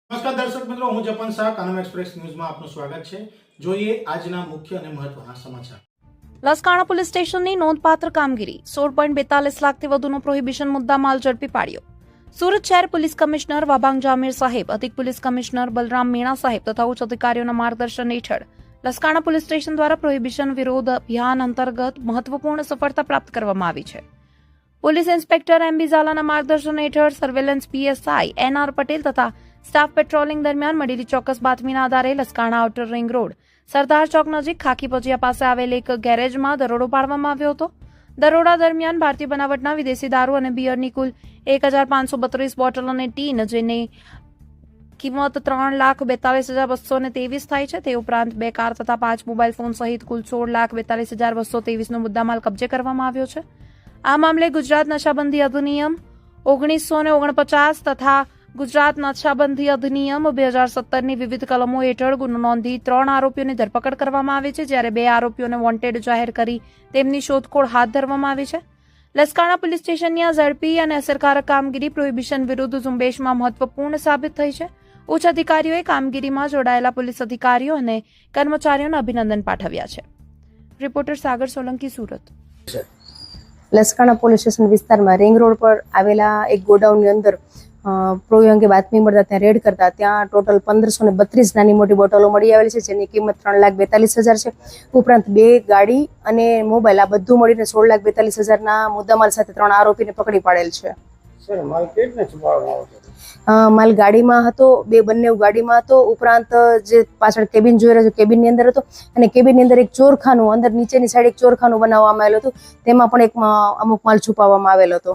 નમસ્કાર દર્શક મિત્રો, હું જપન શાહ કાનમ એક્સપ્રેસ ન્યૂઝમાં આપનું સ્વાગત છે। જોઈએ આજના મુખ્ય અને મહત્વના સમાચાર। લસકાણા પોલીસ સ્ટેશનની નોંધપાત્ર કામગીરી 16.42 લાખથી વધુનો પ્રોહિબિશન મુદ્દામાલ ઝડપી પાડ્યો। સુરત શહેર પોલીસ કમિશનર વાબાંગ જામીર સાહેબ, અધિક પોલીસ કમિશનર બલરામ મીણા સાહેબ તથા ઉચ્ચ અધિકારીઓના માર્ગદર્શન હેઠળ લસકાણા પોલીસ સ્ટેશન દ્વારા પ્રોહિબિશન વિરોધ અભિયાન અંતર્ગત મહત્વપૂર્ણ સફળતા પ્રાપ્ત કરવામાં આવી છે। પોલીસ ઇન્સ્પેક્ટર એમ બી ઝાલાના માર્ગદર્શન હેઠળ સર્વેલન્સ પીએસઆઈ એનઆર પટેલ તથા સ્ટાફ પેટ્રોલિંગ દરમિયાન મળેલી ચોક્કસ બાતમીના આધારે Laskana outer ring road Sardar Chowk નજીક ખાકી પજિયા પાસે આવેલ એક ગેરેજમાં દરોડો પાડવામાં આવ્યો હતો। દરોડા દરમિયાન ભારતીય બનાવટના વિદેશી દારૂ અને બિયરની કુલ 1532 બોટલ અને ટીન, જેની કિંમત 3,42,223 થાય છે। તે ઉપરાંત 2 કાર તથા 5 મોબાઈલ ફોન સહિત કુલ 16,42,223 નો મુદ્દામાલ કબજે કરવામાં આવ્યો છે। આ મામલે ગુજરાત નશાબંધી અધિનિયમ 1949 તથા ગુજરાત નશાબંધી અધિનિયમ 2017ની વિવિધ કલમો હેઠળ ગુનો નોંધી 3 આરોપીઓની ધરપકડ કરવામાં આવી છે, જ્યારે 2 આરોપીઓને વોન્ટેડ જાહેર કરી તેમની શોધખોળ હાથ ધરવામાં આવી છે। લસકાણા પોલીસ સ્ટેશનની આ ઝડપી અને અસરકારક કામગીરી પ્રોહિબિશન વિરુદ્ધ ઝુંબેશમાં મહત્વપૂર્ણ સાબિત થઈ છે। ઉચ્ચ અધિકારીઓએ કામગીરીમાં જોડાયેલા પોલીસ અધિકારીઓ અને કર્મચારીઓને અભિનંદન પાઠવ્યા છે। રિપોર્ટર સાગર સોલંકી, સુરત। લસકાણા પોલીસ સ્ટેશન વિસ્તારમાં રિંગ રોડ પર આવેલા એક ગોડાઉનની અંદર પ્રોહી અંગે બાતમી મળતા ત્યાં રેડ કરતા ત્યાં ટોટલ 1532 નાની મોટી બોટલો મળી આવેલી છે, જેની કિંમત 3,42,000 છે। ઉપરાંત 2 ગાડી અને મોબાઈલ, આ બધું મળીને 16,42,000ના મુદ્દામાલ સાથે 3 આરોપીને પકડી પાડેલ છે। માલ ગાડીમાં હતો, બંને ગાડીમાં હતો। ઉપરાંત જે પાછળ કેબિન જોઈ રહ્યો છે, કેબિનની અંદર હતો અને કેબિનની અંદર એક ચોરખાનું, અંદર નીચેની સાઈડ એક ચોરખાનું બનાવવામાં આવેલું હતું, તેમાં પણ એક અમુક માલ છુપાવવામાં આવેલો હતો।